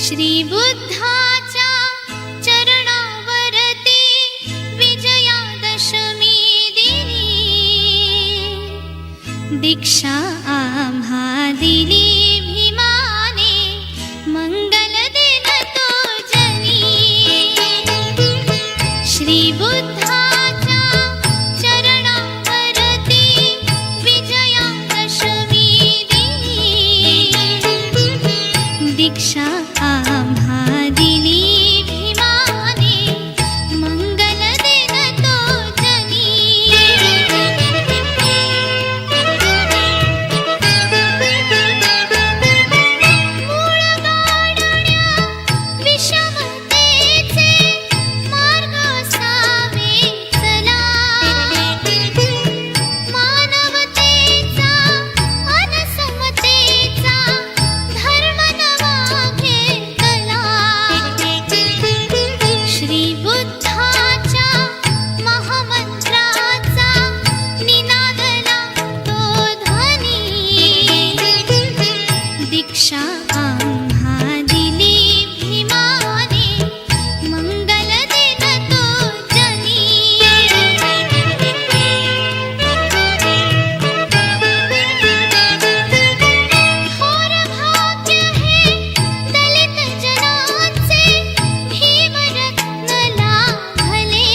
श्री बुद्धाच्या चरणावरती विजयादशमी दिनी दीक्षा आम्हा दिली भीमाने मंगल दिन तो जनी श्री बुद्धाच्या चरणावरती विजयादशमी दिनी दीक्षा आम्हा दिली भीमाने मंगल दिन तो जनी मूळ गाडण्या विषमतेचे मार्ग सावे चला मानवतेचा अनसमतेचा धर्म नवा घेतला श्री बुद्धाच्या महामंत्राचा निनादला तो ध्वनी दीक्षा आम्हा दिली भीमाने मंगल दिन तो जनी थोर भाग्य हे दलित जनाचे भीमरत्न लाभले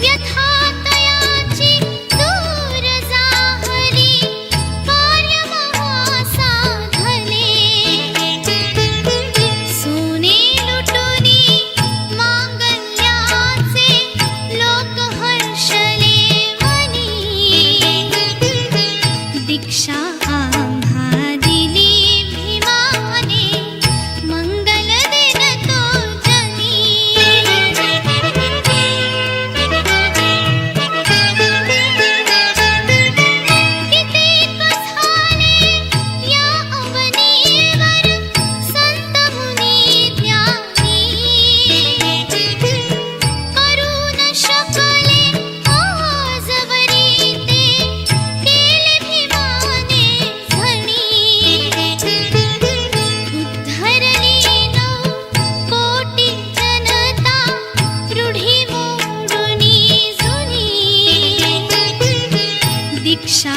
व्यथातयाची दूर जाहली कार्य महासाधले सोने लुटुनी मांगल्याचे लोक हर्षले मनी दीक्षा आम्हा दिली भीमाने मंगल दिन तो जनी कितीक झाले या अवनीवर संत मुनी ज्ञानी करू न शकले आजवरी ते केले भीमाने झणी उद्धरली 9 कोटी जनता रूढी मोडुनी जुनी दीक्षा